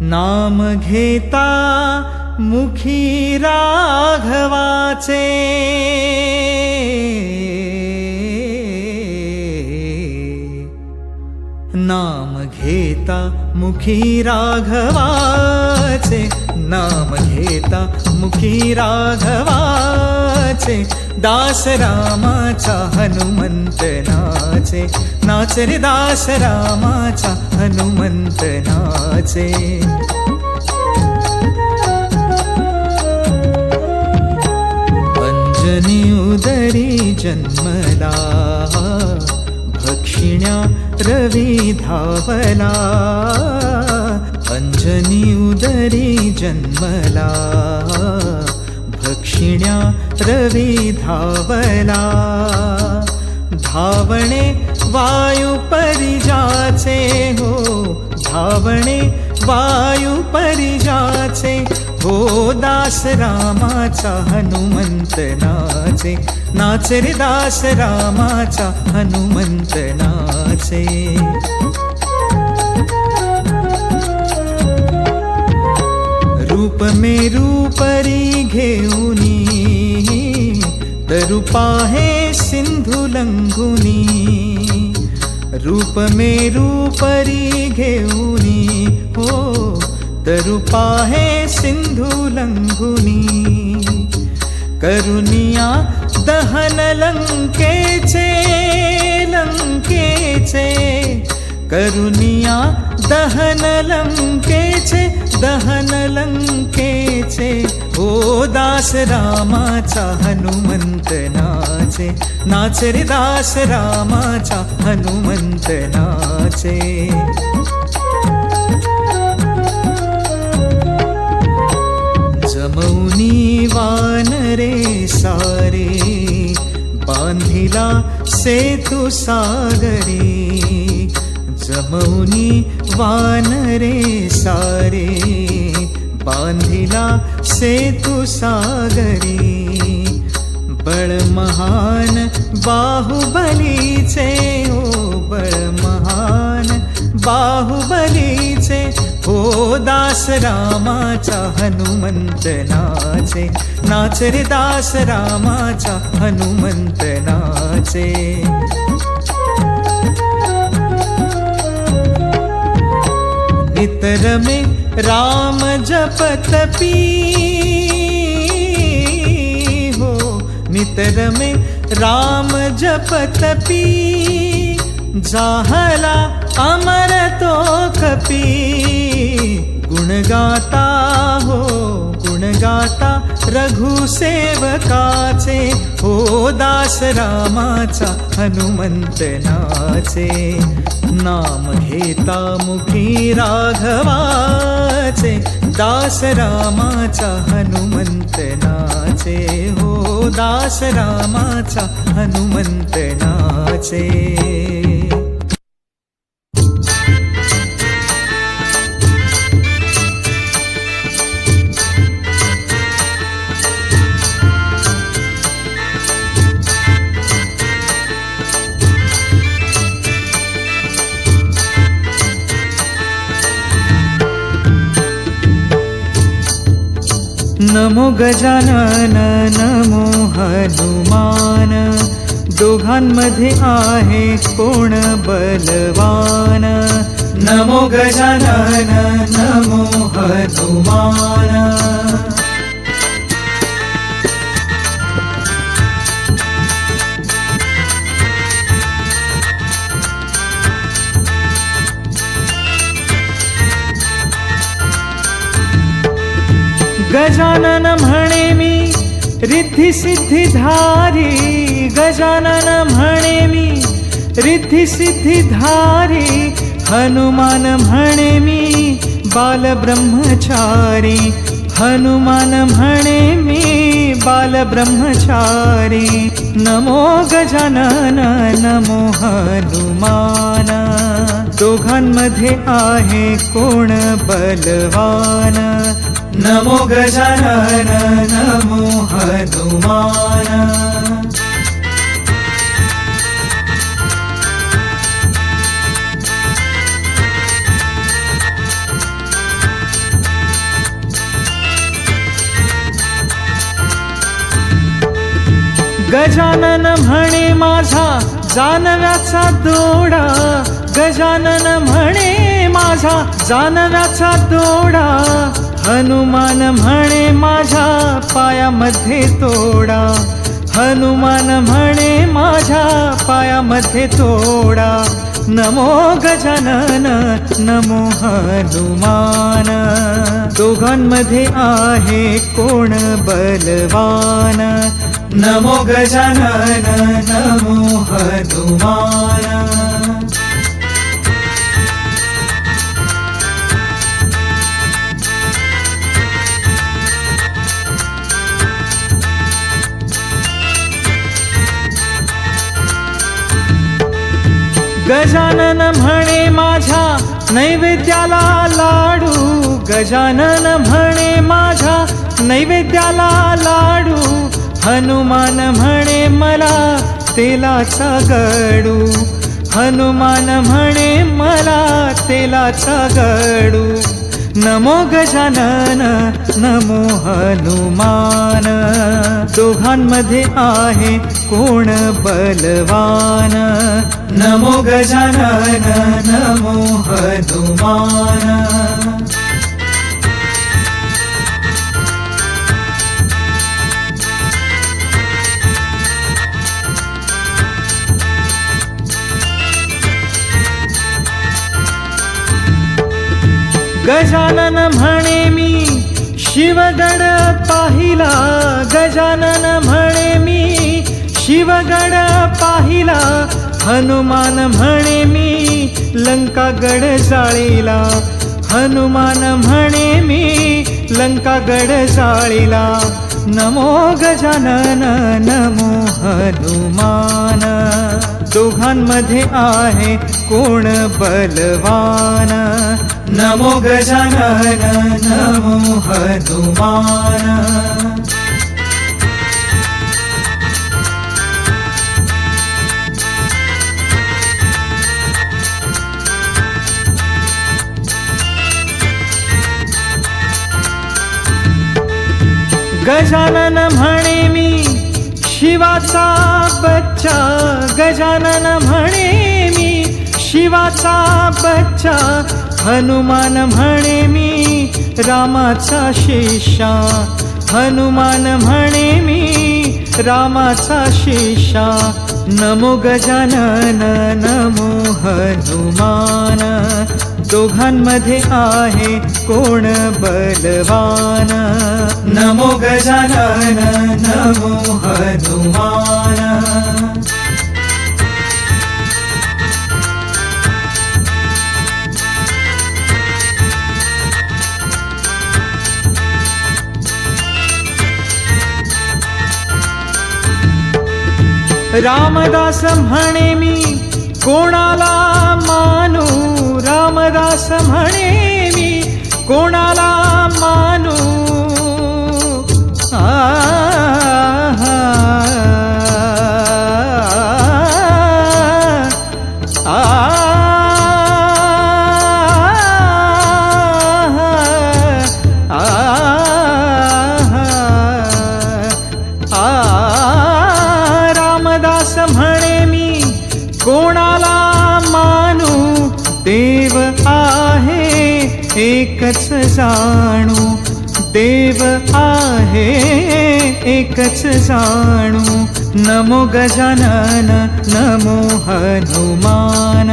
नाम घेता मुखी राघवाचे, नाम घेता मुखी राघवाचे, नाम घेता मुखी राघवाचे, दास रामाचा हनुमंत नाचे, नाच रे दास रामाचा हनुमंत नाचे. अंजनी उदरी जन्मला, भक्षिण्या रवी धावला, अंजनी उदरी जन्मला, भक्षिण्या रवी धावला, धावणे वायू परिजाचे हो, धावणे वायू परिजाचे हो, दास रामाचा हनुमंत नाचे, नाच रे दास रामाचा हनुमंत नाचे. रूप मेरू परी घेऊनी, तरुपा हे सिंधू लंघुनी, रूप मेरू परी घेऊनी हो, तरुपा हे सिंधू लंघुनी, करुनिया दहन लंकेचे, लंकेचे करुनिया दहन लंकेचे, दहन लंकेचे ओ दास रामाचा हनुमंत नाचे, नाच रे दास रामाचा हनुमंत नाचे. जमौनी वानरे सारे, बांधिला सेतु सागरी, जमौनी वानरे सारे, बांधिला सेतु सागरी, बळ महान बाहुबलीचे ओ, बळ महान बाहुबलीचे हो, दास रामाचा हनुमंत नाचे, नाच रे दास रामाचा हनुमंत नाचे. नितर में राम जपत पी हो, नितर में राम जपत पी, जाहला अमर तो कपी, गुण गाता हो, गुण गाता रघु सेवकाचे हो, दास रामाचा हनुमंत नाचे, नाम घेता मुखी राघवाचे, दास रामाचा हनुमंत नाचे हो, दास रामाचा हनुमंत नाचे. नमो गजानन नमो हनुमान, दोघांमध्ये आहे कोण बलवान. नमो गजानन नमो हनुमान, गजानन म्हणे मी रिद्धी सिद्धी धारी, गजानन म्हणे मी रिद्धी सिद्धी धारी, हनुमान म्हणे मी बाल ब्रह्मचारी, हनुमान म्हणे मी बाल ब्रह्मचारी. नमो गजानन नमो हनुमान, दोघांमध्ये आहे कोण बलवान. नमो गजानन नमो हनुमान, गजानन म्हणे माझा जानव्याचा दोडा, गजानन म्हणे माझा जानव्याचा दोडा, हनुमान म्हणे माझ्या पायामध्ये तोडा, हनुमान म्हणे माझ्या पायामध्ये तोडा. नमो गजानन नमो हनुमान, दोघांमध्ये आहे कोण बलवान. नमो गजानन नमो हनुमान. गजानन म्हणे माझ्या नैवेद्याला लाडू, गजानन म्हणे माझ्या नैवेद्याला लाडू, हनुमान म्हणे मला तेलाचा गडू, हनुमान म्हणे मला तेलाचा गडू. नमो गजानन नमो हनुमान, दोघांमध्ये आहे कोण बलवान. नमो गजानन नमो हनुमान. गजानन म्हणे मी शिवगड पाहिला, गजानन म्हणे मी शिवगड पाहिला, हनुमान म्हणे मी लंकागड जाळीला, हनुमान म्हणे मी लंकागड जाळीला. नमो गजानन नमो हनुमान, दोघांमध्ये आहे कोण बलवान. नमो गजानन नमो हनुमान. गजानन म्हणे मी शिवाचा बच्चा, गजानन म्हणे मी शिवाचा बच्चा, हनुमान म्हणे मी रामाचा शिष्या, हनुमान म्हणे मी रामाचा शिष्या. नमो गजानन नमो हनुमान, दोघांमध्ये आहे कोण बलवान. नमो गजानन नमो हनुमान. रामदास म्हणे मी कोणाला मानू, रामदास म्हणे मी कोणाला मानू. रामदास म्हणे मी कोणाला मानू, देव आहे एकच जाणू, देव आहे एकच जाणू. नमो गजानन नमो हनुमान,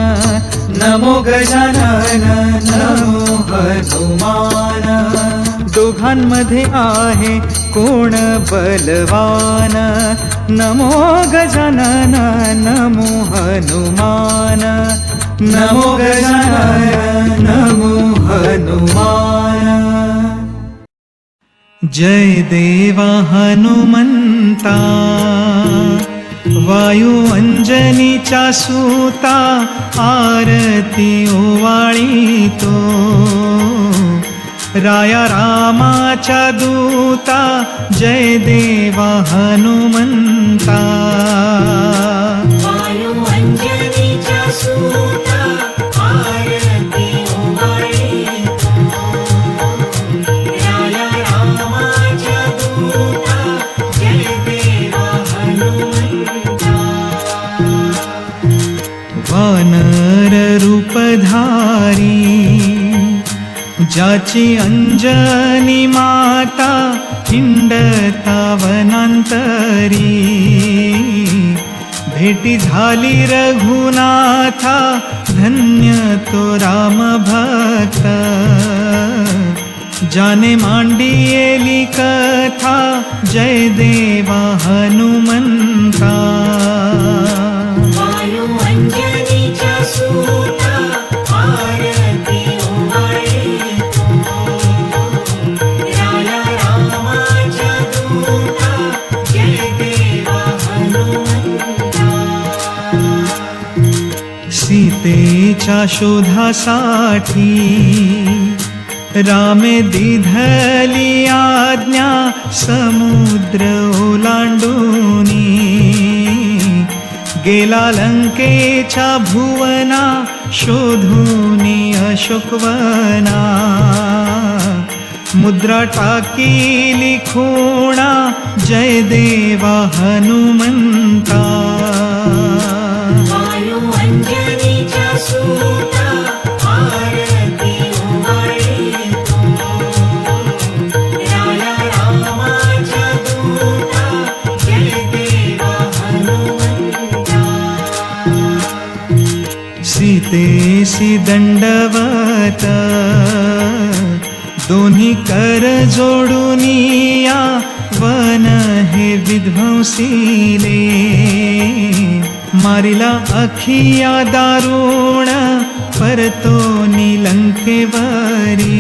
नमो गजानन नमो हनुमान, दोघांमध्ये आहे कोण बलवान. नमो गजानन नमो हनुमान, नमो गजानन नमो हनुमान. जय देवा हनुमंता, वायू अंजनीच्या सूता, आरती ओवाळीतो. राया रामाच्या दूता, जय देवा हनुमंता. वायू अंजनीच्या सूता, आरती ओवाळीतो. राया रामाच्या दूता, जय देवा हनुमंता. ज्याची अंजनी माता हिंडता वनांतरी, भेटी झाली रघुनाथा धन्य तो राम भक्त. जाने मांडियेली कथा जय देवा हनुमंता. वायू अंजनीच्या सूता आरती ओवाळीतो. राया रामाच्या दूता जय देवा हनुमंता. सीतेच्या शोधासाठी रामे दिधली आज्ञा समुद्र ओलांडूनी. गेला लंकेच्या भुवना शोधूनी अशोकवना. मुद्रा टाकीली खूणा जय देवा हनुमंता. वायू अंजनीच्या सूता आरती ओवाळीतो. राया रामाच्या दूता जय देवा हनुमंता. सीतेसी दंडवत दोन्ही कर जोडूनिया वन हे विध्वंसीले. मारिला अखिया दारुण परतोनी लंकेवरी.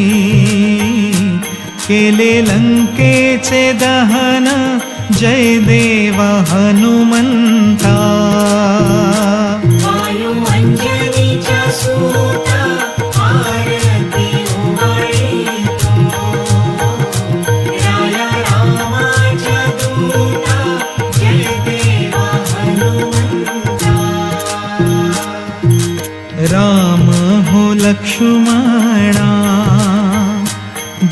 केले लंकेचे दहन जय देवा हनुमंता. वायू अंजनीच्या सूता आरती ओवाळीतो. राया रामाच्या दूता जय देवा हनुमंता. राम हो लक्ष्मणा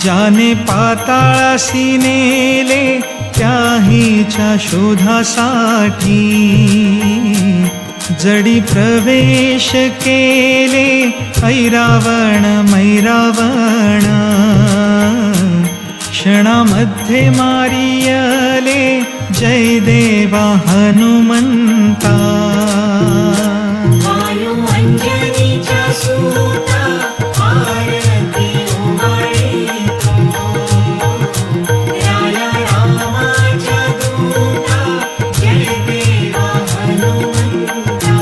जाने पाताळासी नेले त्याहीच्या शोधासाठी. जडी प्रवेश केले ऐरावण मैरावण. क्षणामध्ये मारियले जय देवा हनुमंता. वायू अंजनीच्या सूता आरती ओवाळीतो. राया रामाच्या दूता जय देवा हनुमंता.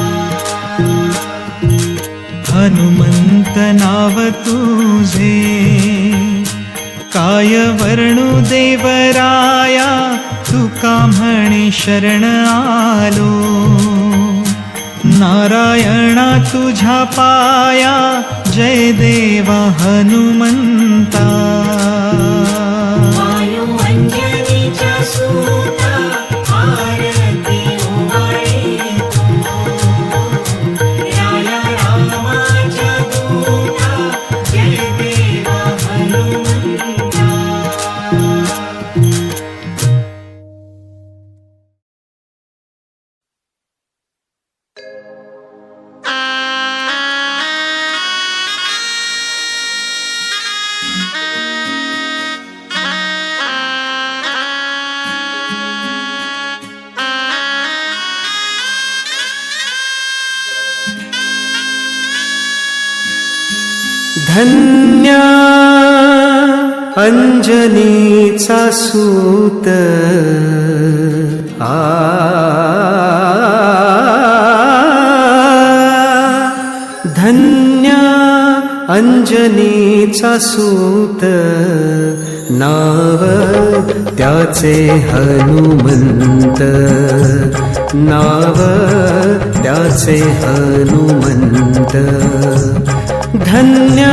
हनुमंत नाव तुझे काय वर्णू देवराया. तुका म्हणे शरण आलो. नारायणा तुझ्या पाया जय देवा हनुमंता. वायू अंजनीच्या सूता आरती ओवाळीतो. राया रामाच्या दूता जय देवा हनुमंता. धन्य अंजनीचा सूत धन्य अंजनीचा सूत. नाव त्याचे हनुमंत. नाव त्याचे हनुमंत. धन्य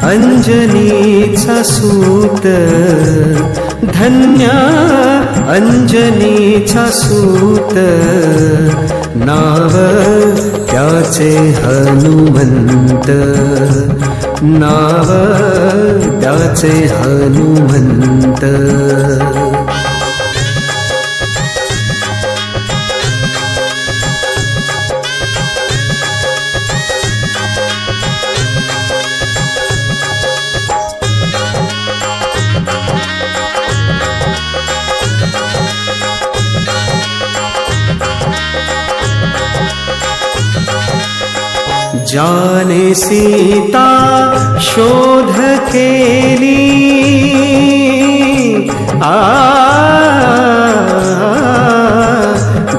अंजनीचा सूत. धन्य अंजनीचा सूत. नाव त्याचे हनुमंत. नाव त्याचे हनुमंत. जाने सीता शोध केली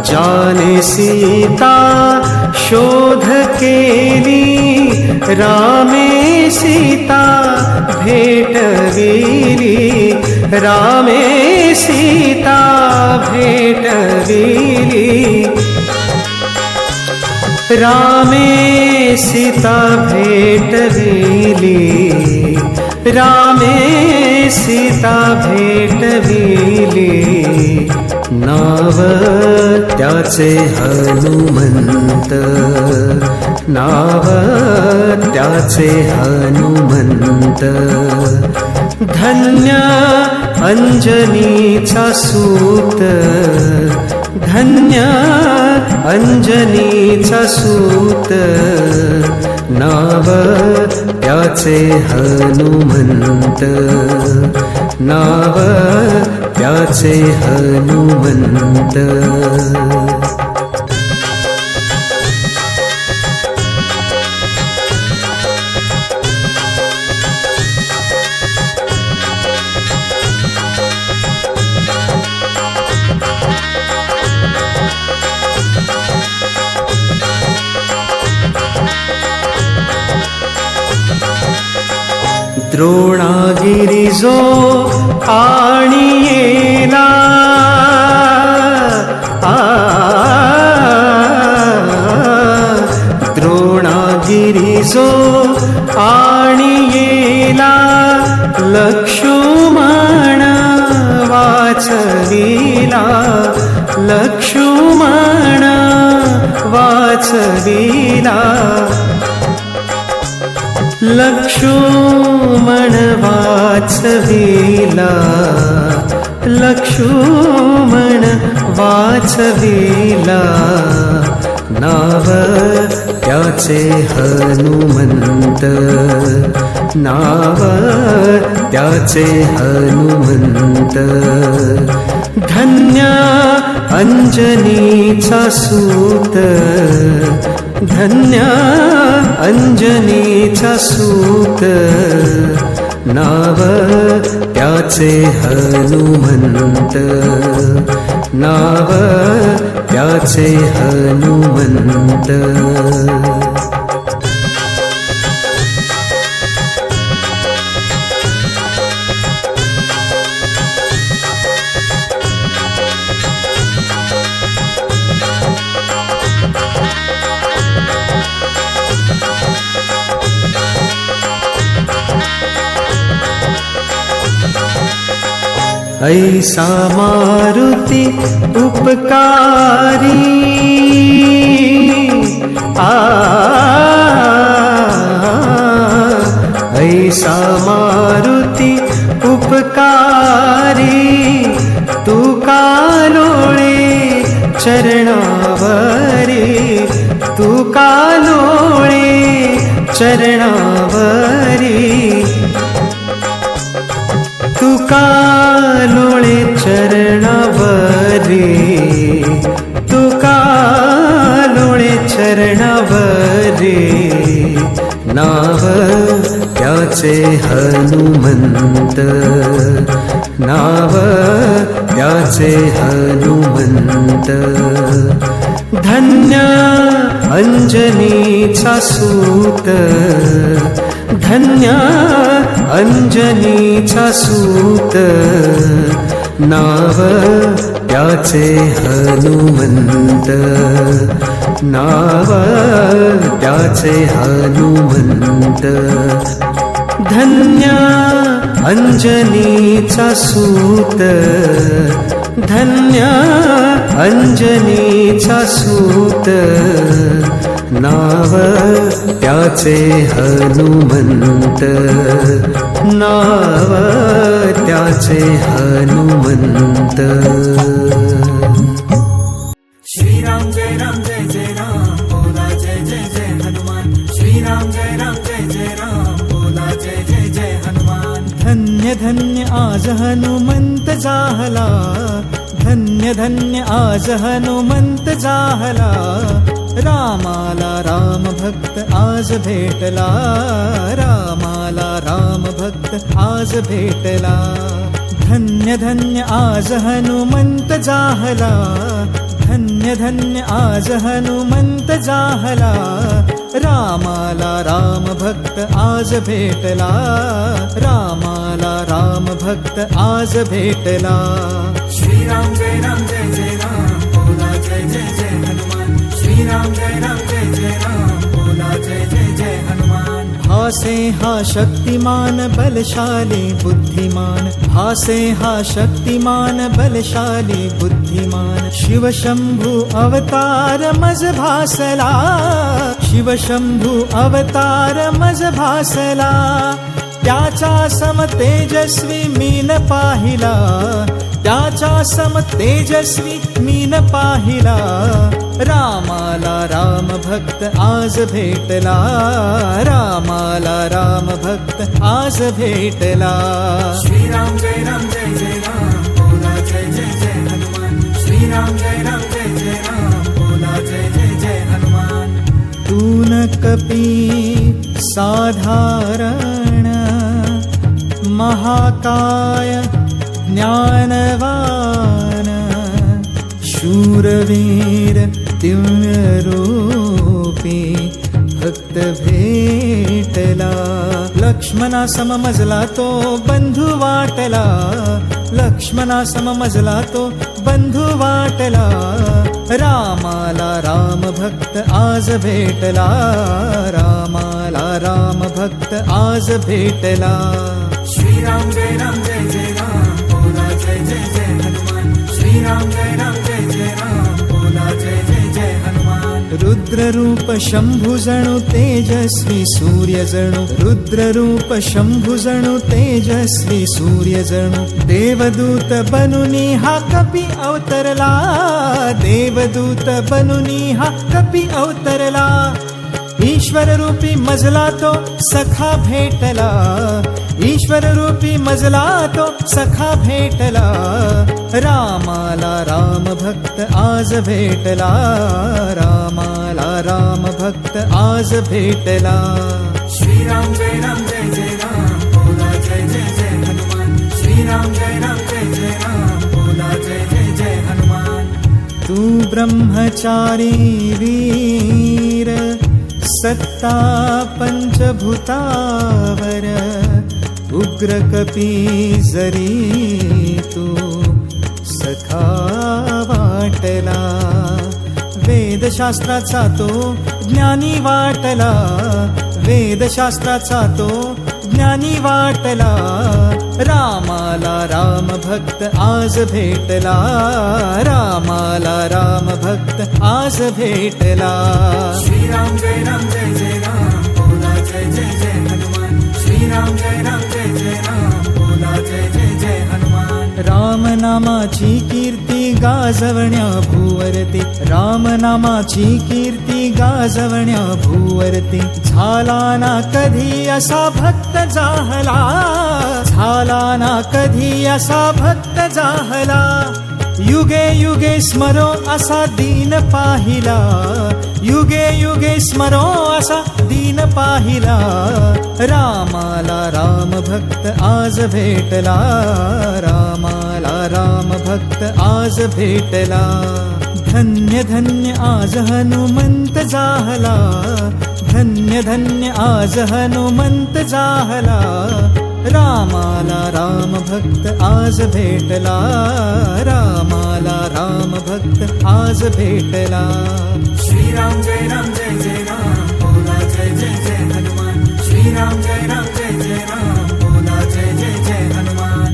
जाने सीता शोध केली रामे सीता भेटविली रामे सीता भेटविली रामे सीता भेटविली रामे सीता भेटविली नाव त्याचे हनुमंत नाव त्याचे हनुमंत धन्य अंजनीचा सूत धन्य अंजनीचा सूत नाव त्याचे हनुमंत नाव त्याचे हनुमंत द्रोणागिरी जो आणियेला द्रोणागिरी जो आणियेला लक्ष्मण वाचविला लक्ष्मण वाचविला लक्ष्मण वाचविला लक्ष्मण वाचविला नाव त्याचे हनुमंत नाव त्याचे हनुमंत धन्य अंजनीचा सूत धन्य अंजनीचा सूत नाव त्याचे हनुमंत नाव त्याचे हनुमंत ऐसा मारुती उपकारी ऐसा मारुती उपकारी तू कालोळे चरणावरी तू कालोळे चरणावरी तू कालोळे चरणावरी तू कालोळे चरणावरी नाव त्याचे हनुमंत नाव त्याचे हनुमंत धन्य अंजनीचा सूत धन्य अंजनीचा सूत नाव त्याचे हनुमंत नाव त्याचे हनुमंत धन्य अंजनीचा सूत धन्य अंजनीचा सूत नाव त्याचे हनुमंत नाव त्याचे हनुमंत श्रीराम जय राम जय जय राम बोला जय जय जय हनुमान श्रीराम जय राम जय जय राम बोला जय जय जय हनुमान धन्य धन्य आज हनुमंत जाहला धन्य धन्य आज हनुमंत जाहला रामाला राम भक्त आज भेटला, रामाला राम भक्त आज भेटला. धन्य धन्य आज हनुमंत जाहला, धन्य धन्य आज हनुमंत जाहला. रामाला राम भक्त आज भेटला, रामाला राम भक्त आज भेटला. श्रीराम जय जय राम, बोला जय जय जय हनुमान. श्रीराम जय जय राम, बोला जय जय जय हनुमान. भासे हा शक्तिमान बलशाली बुद्धिमान, भासे हा शक्तिमान बलशाली बुद्धिमान. शिवशंभू अवतार मज भासला, शिवशंभू अवतार मज भासला. त्याचा सम तेजस्वी मीन पाहिला, त्याचा सम तेजस्वी मीन पाहिला. रामाला राम भक्त आज भेटला, रामाला राम भक्त आज भेटला. श्रीराम जय जय राम, बोला जय जय जय हनुमान. श्रीराम जय जय राम, बोला जय जय जय हनुमान. तून कपी साधारण, महाकाय ज्ञानवान. शूरवीर दिव्य रूपी भक्त भेटला. लक्ष्मणा सममजला तो बंधू वाटला, लक्ष्मणा सममजला तो बंधू वाटला. रामाला राम भक्त आज भेटला, रामाला राम भक्त आज भेटला. श्रीराम जय जय राम, बोला जय जय जय हनुमान. श्रीराम जय जय राम, बोला जय जय जय हनुमान. रुद्र रूप शंभु जणु तेजस्वी सूर्य जणु, रुद्र रूप शंभु जणु तेजस्वी सूर्य जणु. देवदूत बनुनी हा कपि अवतरला, देवदूत बनुनी हा कपि अवतरला. ईश्वर रूपी मजला तो सखा भेटला, ईश्वर रूपी मजला तो सखा भेटला. रामाला राम भक्त आज भेटला, रामाला राम भक्त आज भेटला. श्रीराम जय जय राम, बोला जय जय जय हनुमान. श्रीराम जय जय राम, बोला जय जय जय हनुमान. तू ब्रह्मचारी वीर, सत्ता पंचभूतावर. उग्र कपी जरी तू सखा वाटला. वेदशास्त्राचा तो ज्ञानी वाटला, वेदशास्त्राचा तो ज्ञानी वाटला. रामाला राम भक्त आज भेटला, रामाला राम भक्त आज भेटला. श्रीराम जय जय राम, बोला जय जय जय हनुमान. श्रीराम जय जय राम, बोला जय जय जय हनुमान. राम नामाची कीर्ती गाजवण्या भूवरती, राम नामाची कीर्ती गाजवण्या भूवरती. झाला ना कधी असा भक्त जाहला, झाला ना कधी असा भक्त जाहला. युगे युगे स्मरो असा दीन पाहिला, युगे युगे स्मरो असा दीन पाहिला. रामाला राम भक्त आज भेटला, रामाला राम भक्त आज भेटला. धन्य धन्य आज हनुमंत जाहला, धन्य धन्य आज हनुमंत जाहला. रामाला राम भक्त आज भेटला, रामाला राम भक्त आज भेटला. श्रीराम जय जय राम, बोला जय जय जय हनुमान. श्रीराम जय जय राम, बोला जय जय जय हनुमान.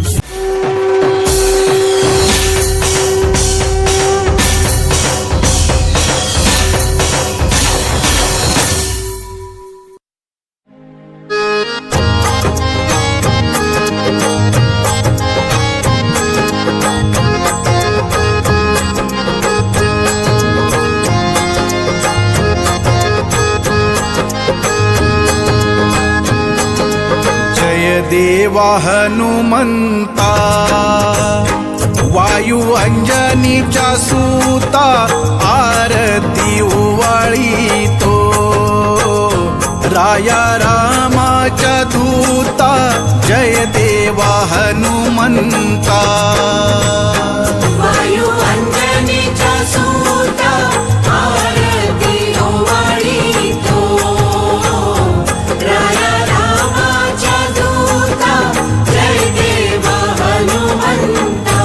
देवा हनुमंता वायू अंजनीच्या सूता आरती ओवाळी तो राया रामाच्या दूता जय देवा हनुमंता वायू अंजनीच्या सूता आरती ओवाळी तो राया रामाच्या दूता जय देवा हनुमंता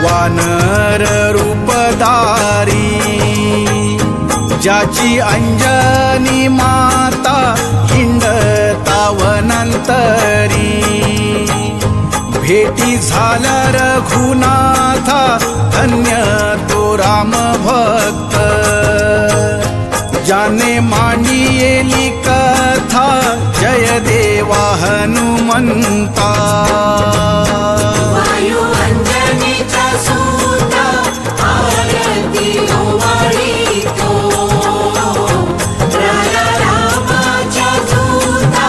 वानर रूपधारी ज्याची अंजनी माता हिंडता वनांतरी भेटी झाला रघुनाथा धन्य तो राम भक्त ज्याने मांडियेली कथा जय देवा हनुमंता वायू अंजनीच्या सूता आरती ओवाळी तो राया रामाच्या दूता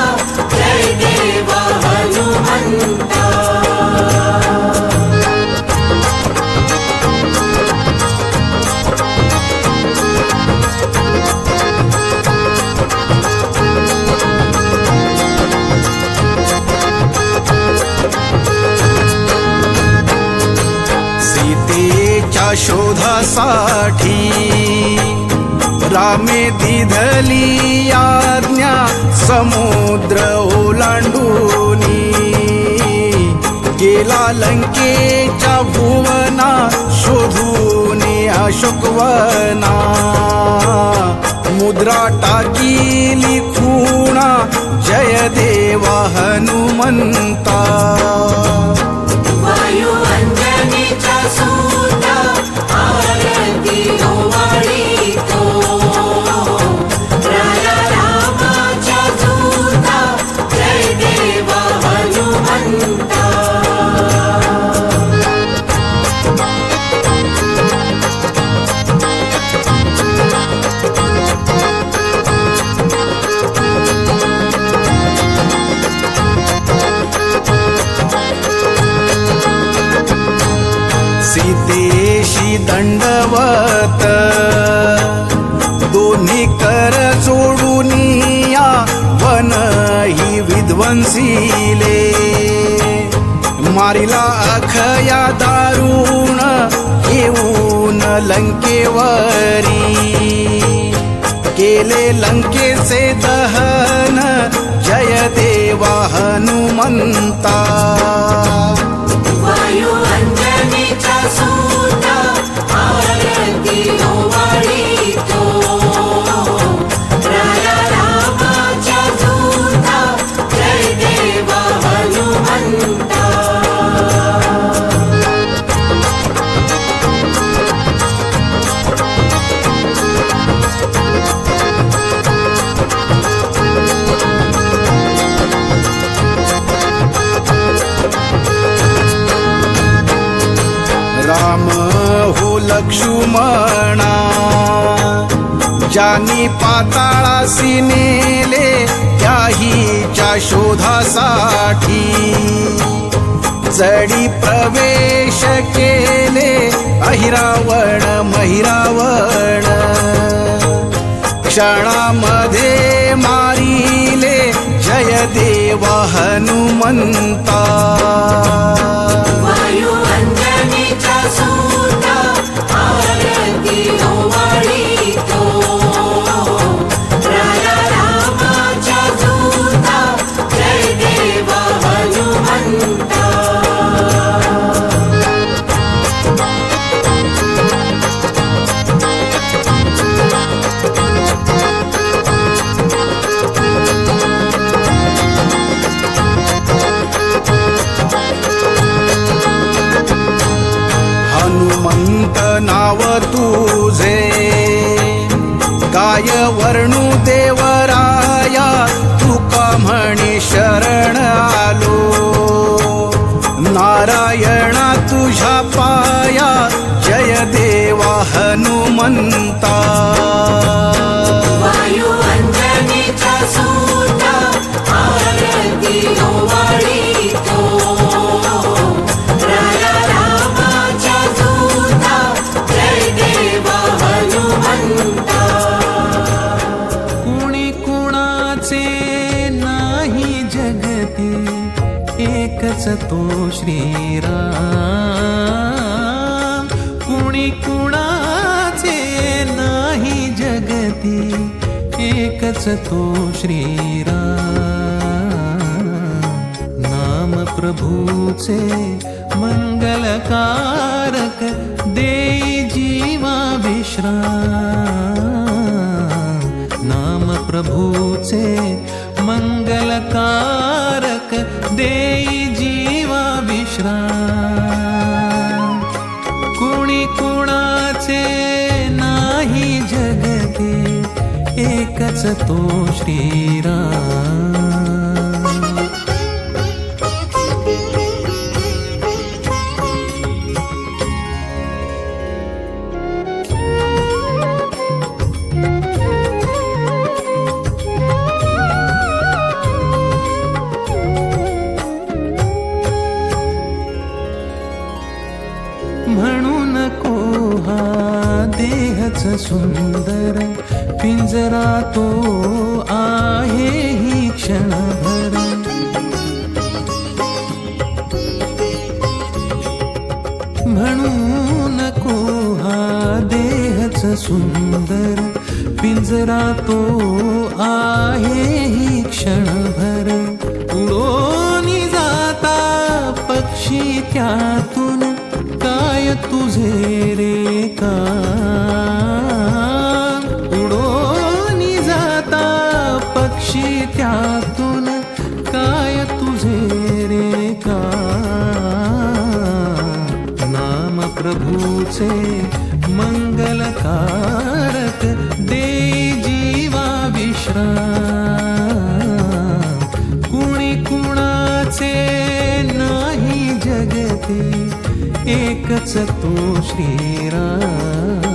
जय देवा हनुमंता सीतेच्या शोधासाठी रामे दिधली आज्ञा समुद्र ओलांडूनी गेला लंकेच्या भुवना शोधूनी अशोकवना मुद्रा टाकीली खूणा जय देवा हनुमंता वायू अंजनीच्या सूता आरती ओवाळी तो राया रामाच्या दूता जय देवा हनुमंता सीतेशी दंडवत दोन्ही कर जोडूनिया वन ही विध्वंसीले मारिला अखया दारुण येऊन लंकेवरी केले लंकेचे दहन जय देवा हनुमंता वायू अंजनीच्या सूता आरती ओवाळी तो राया रामाच्या दूता जय देवा हनुमंता राम हो लक्ष्मणा ज्यानी पाताळासी नेले त्याहीच्या शोधासाठी जडी प्रवेश केले अहिरावण महिरावण क्षणामध्ये मारिले जय देवा हनुमंता वायू अंजनीच्या सूता आरती ओवाळी तो राया रामाच्या दूता जय देवा हनुमंता हनुमंत नाव तुझे काय वर्णू देवराया तुका म्हणे शरण आलो नारायणा तुझ्या पाया जय देवा हनुमंता वायू अंजनीचा सूता आरती ओवाळीतो राया रामाच्या दूता जय देवा हनुमंता कुणी कुणाचे नाही जगती एकच तो श्रीराम कुणी कुणाचे नाही जगती एकच तो श्रीराम नाम प्रभूचे मंगलकारक देई जीवा विश्राम नाम प्रभूचे मंगलकारक देई जीवा विश्राम कुणी कुणाचे नाही जगते एकच तो श्रीराम म्हणू नको हा देहच सुंदर पिंजरा तो आहे ही क्षणभर म्हणू नको हा देहच सुंदर पिंजरा तो आहे ही क्षणभर उडोनी जाता पक्षी त्यातून काय तुझे रे का उडोनी जाता पक्षी त्यातून काय तुझे रे का नाम प्रभूचे मंगलकारक दे जीवा विश्राम कुणी कुणाचे नाही जगते एकच तो श्रीराम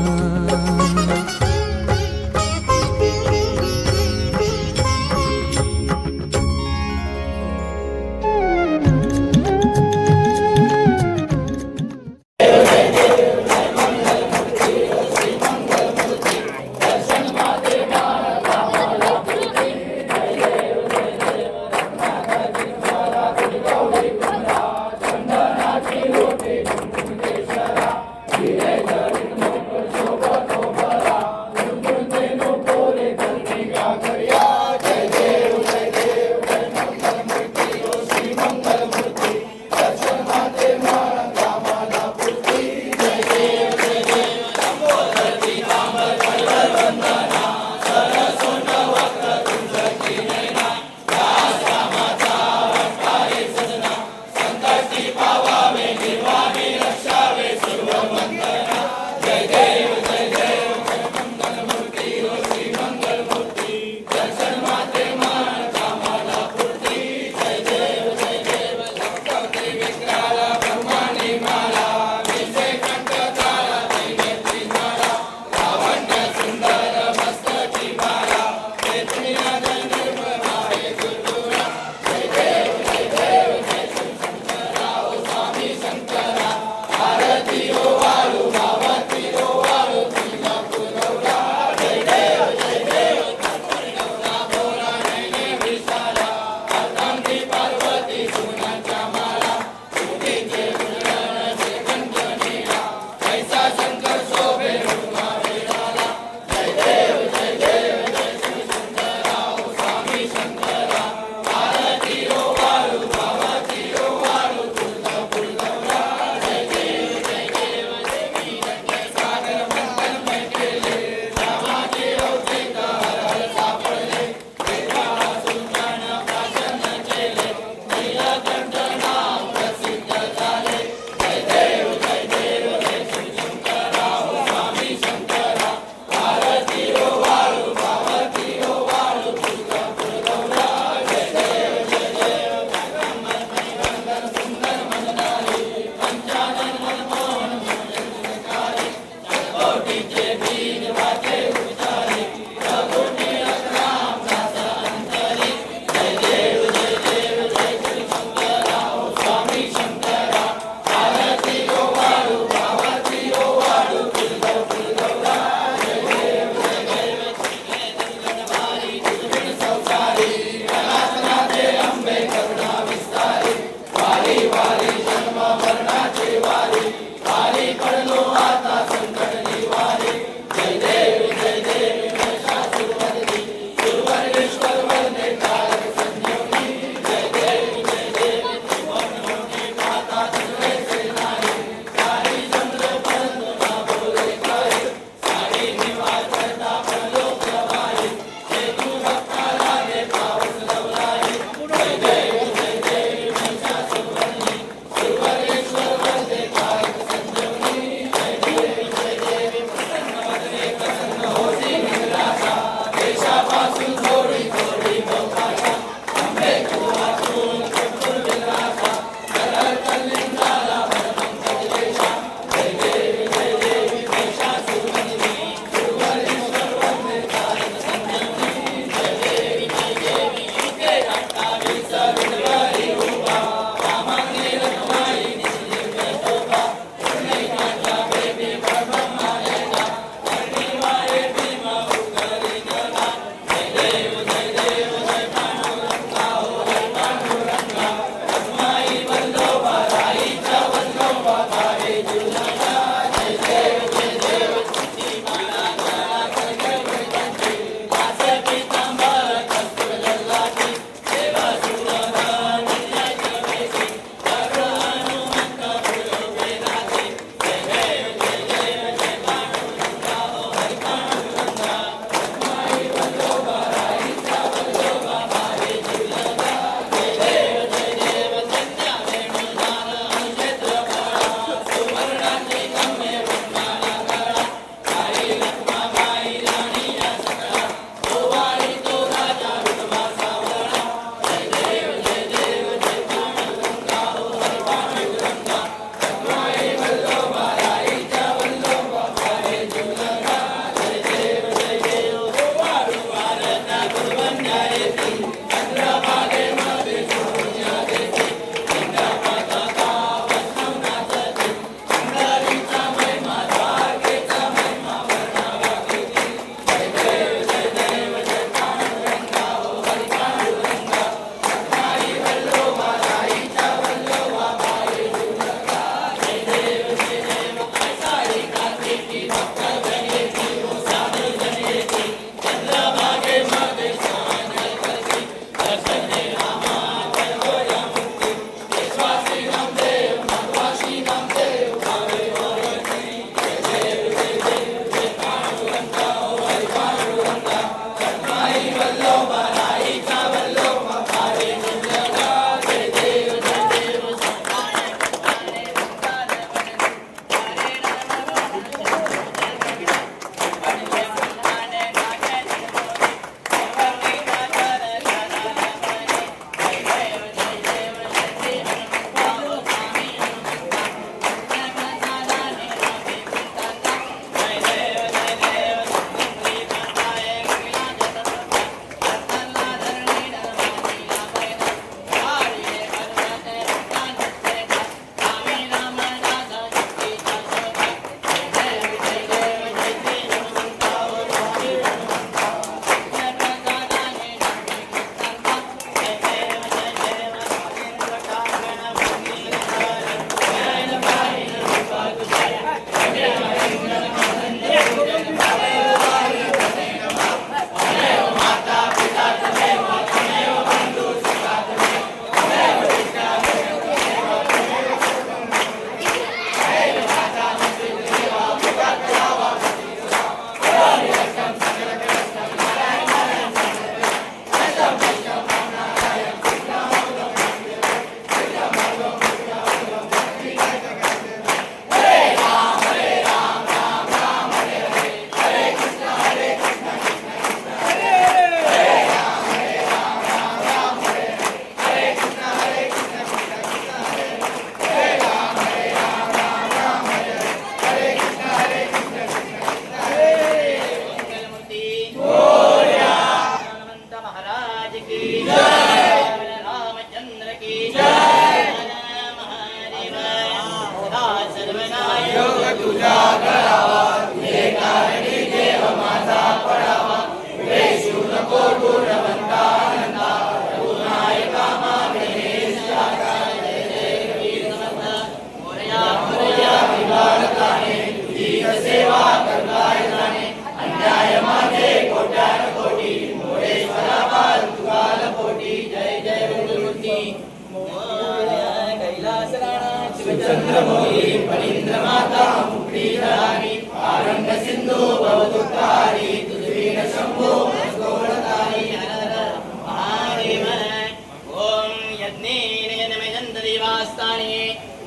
ओम यज्ञेन देवास्तानि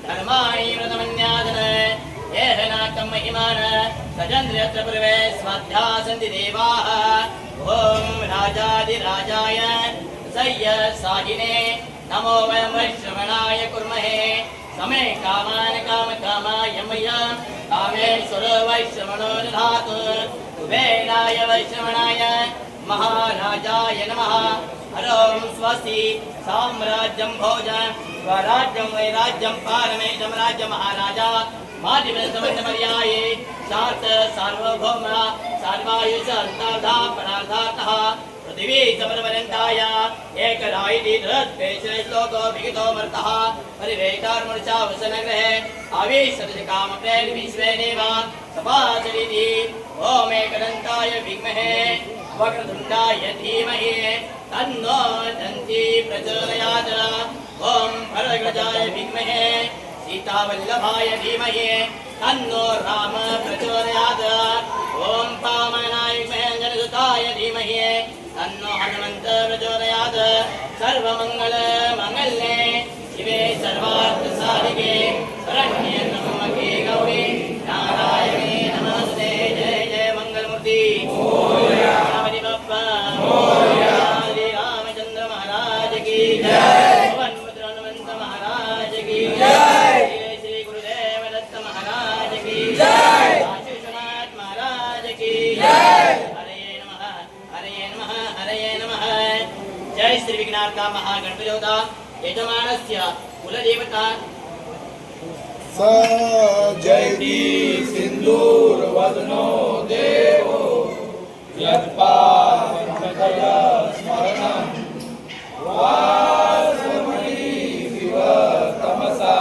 धर्माणि व्रतमन्यादन येह नाकं महिमान सजन्द्र्यत्र पूर्वे स्वाध्या सन्ति देवाः ओम राजाधिराजाय सय्य साहिने नमो वयं वैश्रवणाय कुर्महे समे कामान् कामकामाय मय्या कामेश्वर वैश्रवणो दधातु कुबेराय वैश्रवणाय महाराजाय नमः हरों स्वस्ति साम्राज्यं भोजन स्वराज्यं वैराज्यं पारमेशं राज्य महाराजा मादिवसमर्याये शार्थ सार्वभौम सर्वायुष अंतर्धा परार्धातः पृथिवी समरवरन्ताय एकरायिति श्लोको विहितो मर्तः परिवेतार्मूर्छा वसनग्रहे आवेशति कामप्रेण विश्वेनेव सभासरिति ओम एकदन्ताय विद्महे वक्रतुण्डाय धीमहि तन्नो दन्ती प्रचोदयात् ओम भरद्वाजाय विद्महे सीतावल्लभाय धीमहि तन्नो राम प्रचोदयात् ओम पावनाय विद्महे अंजनसुताय धीमहि तन्नो हनुमन्त प्रचोदयात् सर्वमङ्गल माङ्गल्ये शिवे सर्वार्थसाधिके शरण्ये त्र्यम्बके गौरी नारायणे नमस्ते जय जय मंगलमूर्ति गणपति बप्पा श्री रामचंद्र महाराज की जय पवन पुत्र हनुमंत महाराज की जय श्री गुरुदेव दत्त महाराज की जय आशीषनाथ महाराज की जय हरे नमः हरे नमः हरे नमः जय श्री विघ्नार्ता महागणपति देवता यजमानस्य कुलदेवता स जयति सिन्दूरवदनो देवो यत्पादपङ्कज स्मरणं वासमणिविव तमसा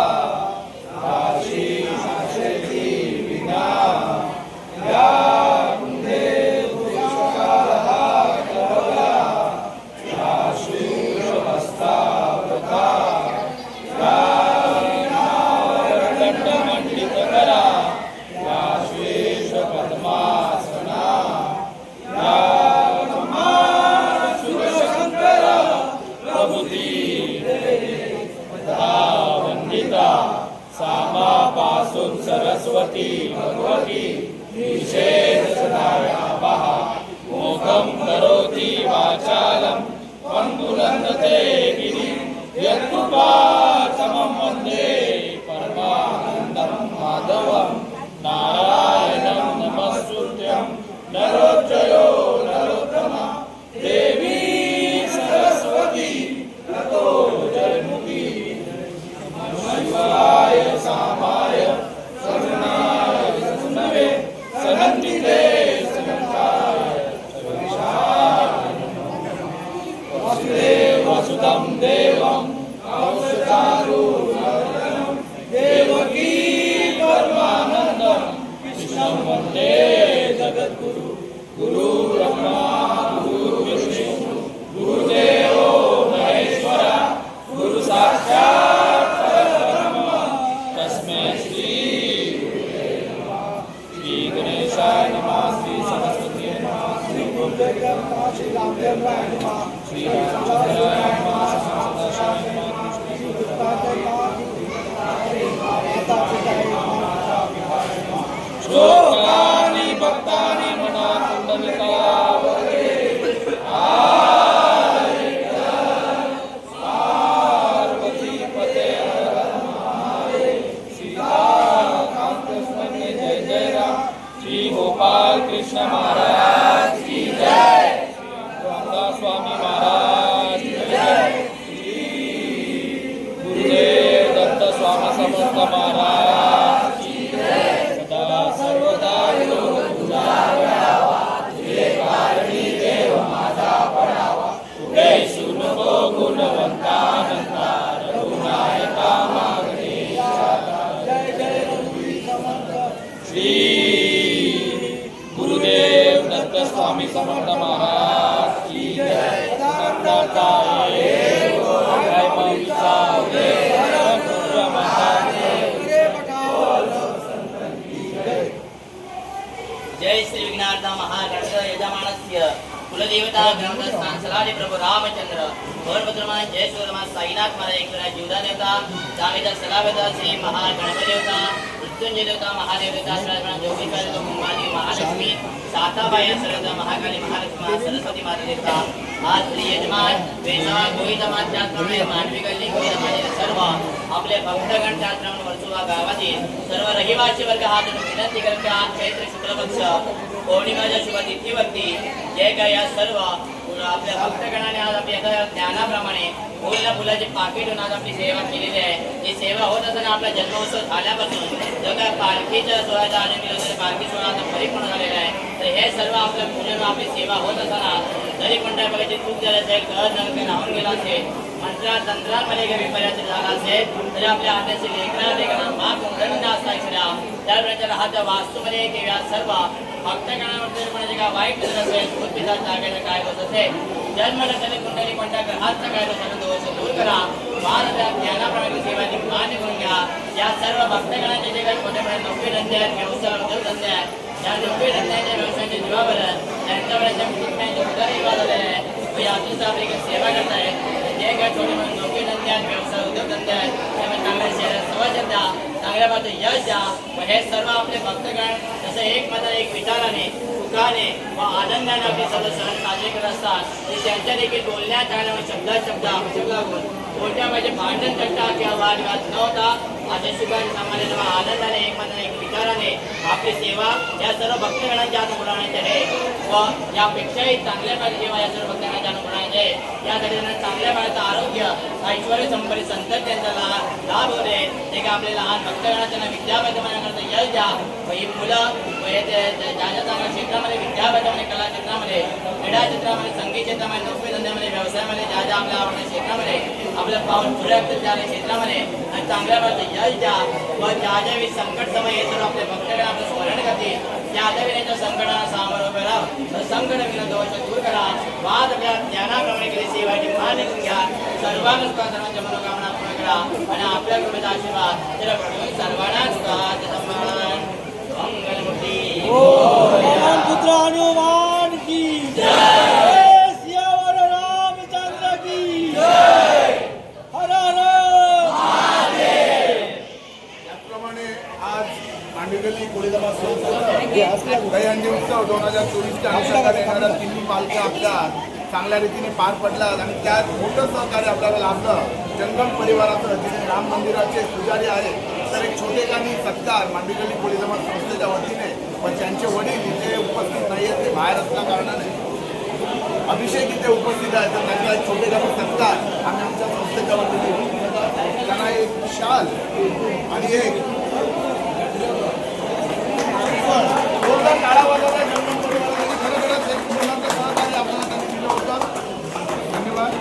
राशि नाशयति विना या कुन्दे पुरुषकाः कवला या शूरहस्ता वृथा या दण्डमण्डितकरा या श्वेशपद्मासना या सुरशङ्करा प्रभृति तथा वन्दिता सामा पासुं सरस्वती भगवती निषेधसदायावः मोघं करोति वाचालं पङ्गुलन्दते गिरिं यत्कृपातमं वन्दे परमानन्दं माधवं नारायणं नमस्कृत्यं नरोच्चयो नरोत्तमा देवी सरस्वती ततो जयमुखी शिवाय सामाय सगुणाय सगुणवे सनन्दिते सनन्ताय वसुदेवसुतं देवं कौसतारूढं देवकी परमानन्दं कृष्णं वन्दे जगद्गुरु गुरु ब्रह्मा गुरु विष्णु गुरुदेवो महेश्वर गुरु साक्षात् परब्रह्म तस्मै श्री गणेशाय नमः श्री सरस्वती नमः श्री गुरुदेव नमः श्री रामदेव नमः श्री रामचंद्राय नमः सदाशिवाय नमः श्लोकानि भक्तानि मना कुण्डलिकावरे पार्वती पते हर महादेव सीताकांत स्मरणे जय जय राम श्री गोपाल कृष्ण महाराज की जय रामदास स्वामी महाराज की जय श्री गुरुदेव दत्त स्वामी समर्थ महाराज की जय सदा स्वामी समर्थ महाराज की जय सदानंदाचा एक जय मौलीचा एक रुद्र महादेव जय श्री विघ्नार्थ महागणपत यजमानस्य कुलदेवता ग्रंथस्थान सलारी प्रभु रामचंद्र गौरभद्रमा जय सुरमा साईनाथ महाराज एक जीवदा देवता जावेदा सलावेदा श्री महागणपती देवता मृत्युंजय देवता महादेव देवता श्रीराम जोगेश्वर देवता कुंभारी महालक्ष्मी साताबाई सरदा महाकाली महालक्ष्मी सरस्वती माता देवता आज श्री यजमान वेसा गोविंदमान त्याचप्रमाणे मानवी गल्ली गोविंदमान सर्व आपले भक्तगण त्याचप्रमाणे वर्सुवा गावातील सर्व रहिवासी वर्ग हात जोडून विनंती करते आज चैत्र शुक्ल पक्ष पौर्णिमाच्या शुभ तिथीवरती जे काही या सर्व आपल्या भक्तगणाने आज आपल्या ज्ञानाप्रमाणे फुलं फुलाचे पाकिट होऊन आज आपली सेवा केलेली आहे. ही सेवा होत असताना आपला जन्मोत्सव झाल्यापासून जो काय पालखीच्या सोहळ्याचा आयोजन केलं होतं पालखी सोहळा आता परिपूर्ण झालेला आहे. तर हे सर्व आपल्या पूजन आपली सेवा होत असताना जरी कोणत्या प्रकारची चूक झाली असेल कळत नव्हते राहून गेला असेल मंत्रा तंत्रांमध्ये काही विपर्यास झाला असेल तरी आपल्या हाताची लेखना माग दंड असता त्यावेळेच्या राहत्या वास्तूमध्ये किंवा सर्व भक्तगणामध्ये म्हणजे काय वाईट करत असेल भूतपिशाच टाकायचं काय होत असेल जन्मलग्नाने कुंडली कोणत्या ग्रहाचा काय दोष दूर करा वाद त्या ज्ञानाप्रमाणे सेवाची मान्य करून घ्या. या सर्व भक्तगणांचे जे काही मोठे मोठे नोकरी धंदे आहेत व्यवसाय उद्योग धंदे आहेत या नोकरी धंद्याच्या व्यवसायाच्या जीवावर त्यांच्याकडे कुटुंबियांचे उदार विवाद झालेले आहे व यातून आपली सेवा करतायत जे काही छोटे मोठे नोकरी धंदे आहेत व्यवसाय उद्योग धंदे आहेत त्यामुळे चांगल्या शहरात समाजात द्या चांगल्या बाजू यश द्या व हे सर्व आपले भक्तगण जसं एक मताने एक विचाराने सुखाने व आनंदाने आपले सर्व सण साजरे करत असतात ते त्यांच्या देखील बोलण्यात चालण्यावर शब्द आवश्यक लागून कोणत्या म्हणजे भांडण चट्टा किंवा वादविवाद न होता असे सुखाने सामान्य आनंदाने एक मताने एक विचाराने आपली सेवा या सर्व भक्तगणांच्या हातून बुडवण्याची आहे व यापेक्षाही चांगल्या पाहिजे जेव्हा या सर्व भक्तगणांच्या हातून बुडवण्याचे आहे यासाठी त्यांना चांगल्या पाहिजे आरोग्य ऐश्वर संपत्ती संतत त्यांचा लाभ होते ते का आपले लहान भक्तगणांना त्यांना विद्यापीठामध्ये यश द्या व ही मुलं व हे ज्या चांगल्या क्षेत्रामध्ये विद्यापीठामध्ये कला क्षेत्रामध्ये क्रीडा क्षेत्रामध्ये संगीत क्षेत्रामध्ये नोकरी धंद्यामध्ये व्यवसायामध्ये ज्या आपल्या आवडत्या क्षेत्रामध्ये आपलं पाऊल पुढे त्या क्षेत्रामध्ये आणि चांगल्या पाहिजे यश द्या व ज्यावेळी संकट समय येतो आपले भक्तगण आपलं स्मरण करतील त्या आदविनेच्या संकटाला सामोरं उभे राहा संकट विना दोष दूर करा वाद आपल्या ज्ञानाप्रमाणे केली सेवाची मान्य करून घ्या सर्वांना सर्वांच्या मनोकामना पूर्ण करा आणि आपल्या कृपेचा आशीर्वाद त्याला पडून सर्वांनाच सन्मान मंगलमूर्ती पुत्र हनुमान की जय सियावर रामचंद्र की जय हर हर त्याचप्रमाणे आज मांडगली कोळीदमा संस्थेचा दहीहंडी उत्सव 2024च्या अनुषंगाने येणाऱ्या तिन्ही पालख्या आपल्या चांगल्या रीतीने पार पडतात आणि त्यात मोठं सहकार्य आपल्याला लाभलं. जंगम परिवाराचं जे राम मंदिराचे पुजारी आहेत तर एक छोटेखानी सत्कार मांडगली कोळीदमा संस्थेच्या वतीने पण त्यांचे वडील इथे उपस्थित नाही आहेत ते बाहेर असल्या कारणाने अभिषेक इथे उपस्थित आहेत तर त्यांचा एक छोटेखानी सत्कार आम्ही आमच्या संस्थेच्या वतीने त्यांना एक शाल आणि एक काळा वाजवला जंगम परिवाराने खरोखरच एक मुलांचं सहकार्य आपल्याला त्यांनी दिलं होतं. धन्यवाद.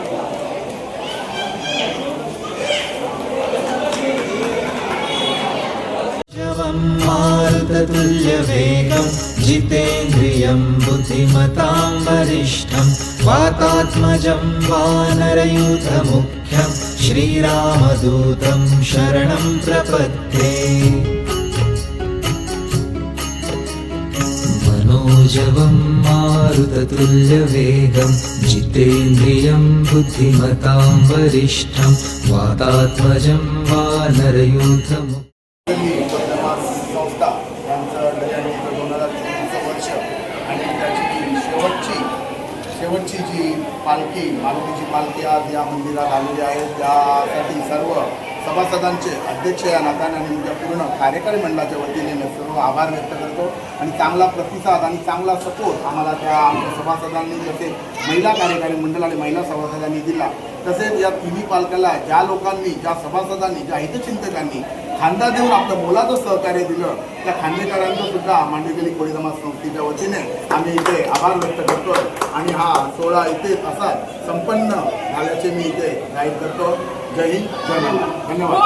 मारुततुल्यवेगं जितेन्द्रियं बुद्धिमतां वरिष्ठं वातात्मजं वानरयूथमुख्यं श्रीरामदूतं शरणं प्रपद्ये. मनोजवं मारुततुल्यवेगं जितेन्द्रियं बुद्धिमतां वरिष्ठं वातात्मजं वानरयूथमुख्यं संस्था यांचं दहीहंडी 2024 वर्ष आणि त्याची शेवटची जी पालखी मारुतीची पालखी आज या मंदिरात आलेली आहे त्यासाठी सर्व सभासदांचे अध्यक्ष या नात्याने आणि त्या पूर्ण कार्यकारी मंडळाच्या वतीने मी सर्व आभार व्यक्त करतो आणि चांगला प्रतिसाद आणि चांगला सपोर्ट आम्हाला त्या आमच्या सभासदांनी तसेच महिला कार्यकारी मंडळ आणि महिला सभासदांनी दिला. तसेच या तिन्ही पालख्याला ज्या लोकांनी ज्या सभासदांनी ज्या हितचिंतकांनी खांदा देऊन आपलं मोलाचं सहकार्य दिलं त्या खांदेकरांचं सुद्धा मांडगली कोळीदमा संस्थेच्या वतीने आम्ही इथे आभार व्यक्त करतो आणि हा सोहळा इथे असा संपन्न झाल्याचे मी इथे जाहीर करतो. जय हिंद जय महाराष्ट्र. धन्यवाद.